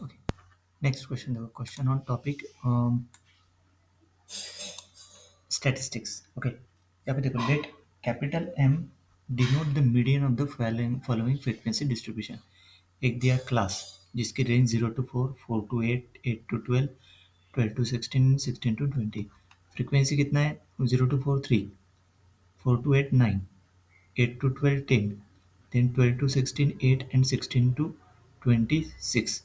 Okay, next question देखो। Question on topic statistics. Okay, यहाँ पे देखो, let capital M denote the median of the following frequency distribution. एक दिया class जिसकी range 0 to 4, 4 to 8, 8 to 12, 12 to 16, 16 to 20। Frequency कितना है? 0 to 4 3, 4 to 8 9, 8 to 12 10, then 12 to 16 8 and 16 to 26।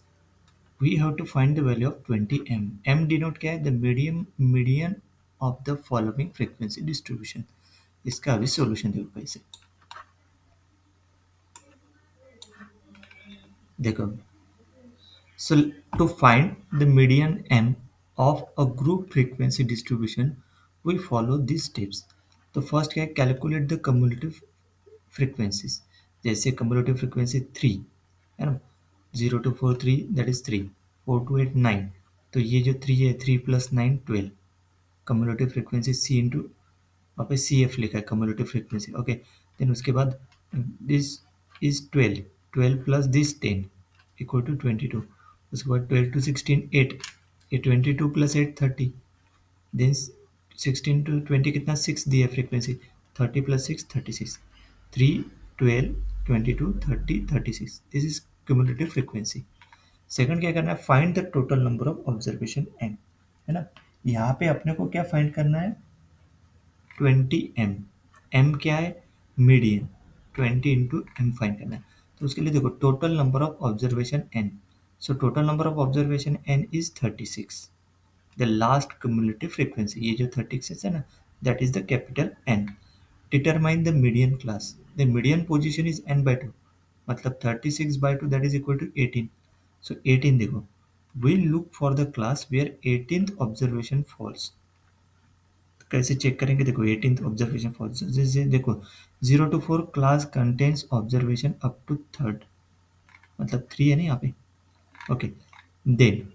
we have to find the value of 20 m। m denote क्या है? The median of the following frequency distribution. इसका अभी solution देखो कैसे। देखो, so to find the median m of a group frequency distribution we follow these steps। तो first क्या है? Calculate the cumulative frequencies. जैसे कम्युलेटिव फ्रीक्वेंसी 3 है ना, 0 to 4 3, दैट इज 3, 4 to 8 9, तो ये जो 3 है 3 + 9 12। कम्युलेटिव फ्रीक्वेंसी सी इंटू, वहाँ पे सी एफ लिखा है कम्युलेटिव फ्रीक्वेंसी। ओके, देन उसके बाद this is 12, 12 plus this 10 equal to 22। उसके बाद 12 to 16 8, ये 22 + 8 30, देन 16 to 20 कितना 6 दिया frequency, 30 + 6 36, 3 12 22 30 36। This is cumulative frequency. Second क्या करना है? Find the total number of observation N, है ना। यहाँ पे अपने को क्या फाइंड करना है? 20 m। m क्या है? मीडियन। 20 इंटू एम फाइंड करना है। तो उसके लिए देखो, total number of observation n। So total number of observation n is 36। The last cumulative frequency, ये जो 36 है ना, that is the capital N। Determine the median class. The median position is n/2, मतलब 36/2 that is equal to 18। So 18 देखो, we look for the class where 18th observation falls. कैसे check करेंगे? देखो, 18th observation false, जैसे देखो 0 to 4 class contains observation up to third, मतलब 3 है ना यहाँ पे। Okay, then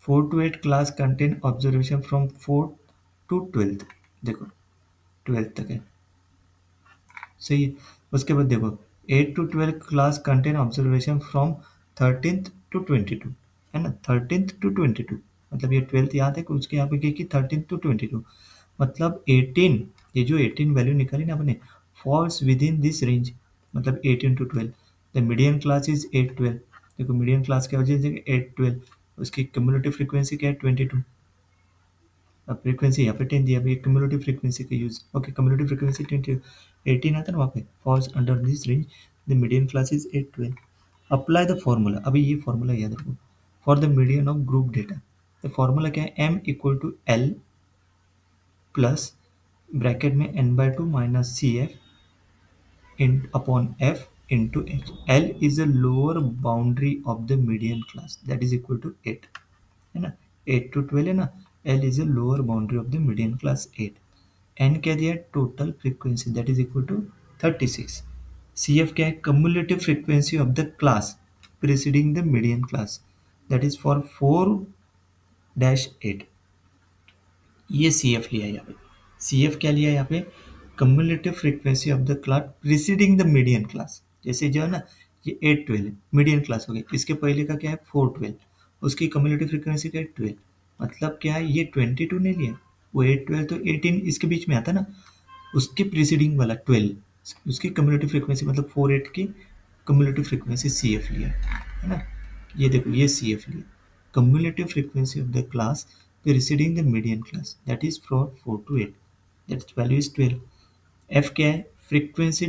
4 to 8 class contain observation from 4 to 12। देखो 12 तक है, सही है। उसके बाद देखो 8 to 12 class contain observation from 13th to 22, है ना, 13th to 22, मतलब ये 12th याद है कि उसके यहाँ पे क्या कि 13th to 22, मतलब 18, ये जो 18 वैल्यू निकाली ना अपने, falls within this range, मतलब 18 to 12। The median class is 8 12। देखो मीडियन क्लास क्या हो जाएगी? 8 12। उसकी क्यूमुलेटिव फ्रीक्वेंसी क्या है? 22। अब फ्रीक्वेंसी यहाँ पे 10 दिया, अभी क्यूमुलेटिव फ्रीक्वेंसी का यूज। ओके, क्यूमुलेटिव फ्रीक्वेंसी 20 18 आता है ना वहाँ पे, falls under this range, the median class is 8 12। Apply the formula. अभी ये फॉर्मूला याद रखो for the median of group data. तो फॉर्मूला क्या है? m equal to l plus bracket में n/2 minus C F in upon f into h। l is the lower boundary of the median class, that is equal to 8, है ना। 8 to 12 है ना, L is a lower boundary of the median class 8। N क्या दिया? Total frequency, that is equal to 36। C F क्या है? Cumulative frequency of the class preceding the median class, that is for 4-8। ये C F लिया है यहाँ पे। सी F क्या लिया है यहाँ पे? Cumulative frequency of the class preceding the median class. जैसे जो है ना, ये 8 12 मीडियन क्लास हो गई, इसके पहले का क्या है? 4 12, उसकी कम्युलेटिव फ्रीक्वेंसी क्या है? 12। मतलब क्या है? ये 22 नहीं लिया, वो 8 12 तो 18 इसके बीच में आता ना, उसके प्रीसीडिंग वाला 12, उसकी कम्युलेटिव फ्रीक्वेंसी मतलब 4 8 की कम्युलेटिव फ्रीक्वेंसी सी एफ लिया है ना। ये देखो, ये सी एफ लिया, cumulative frequency of the class preceding the median class, that is from 4 to 8, that value is 12। f क्या है? frequency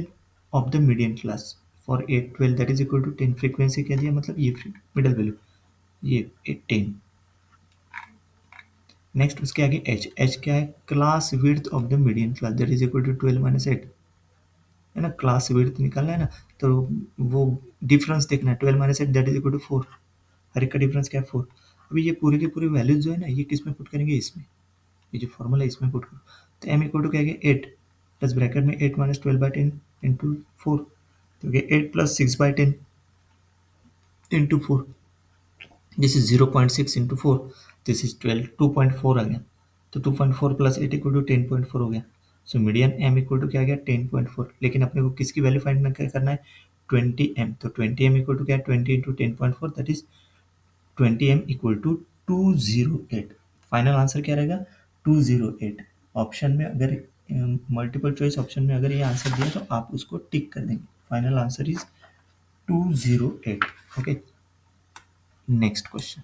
of the median class for 8 12, that is equal to 10। frequency क्या दिया? मतलब ये मिडल वैल्यू, ये 10। Next उसके आगे h। h क्या है? Class width of the median class, that is equal to 12 minus 8, है ना। क्लास विड्थ निकालना है ना, तो वो डिफरेंस देखना है, 12 - 8 दैट इज इक्वल टू 4। हर एक का डिफरेंस क्या है? 4। अभी ये पूरी की पूरी वैल्यूज जो है ना, ये किस में पुट करेंगे? इसमें, ये जो फॉर्मूला है इसमें पुट करो। तो m इक्वल टू क्या है? 8 प्लस ब्रैकेट में 8 - 12/10 इंटू 4, तो क्या 8 + 6/10 into 4, this is 0.6 into 4, this is 12, 2.4 आ गया। तो 2.4 + 8 इक्वल टू 10.4 हो गया। So median m equal to क्या आ गया? 10.4। लेकिन अपने को किसकी वैल्यू फाइंड करना है? 20m। तो 20m इक्वल टू क्या है? 20 into 10.4, that is 20m equal to 208। Final answer क्या रहेगा? 208। ऑप्शन में अगर मल्टीपल चॉइस ऑप्शन में अगर ये आंसर दिया तो आप उसको टिक कर देंगे। Final answer is 208। Okay, next question.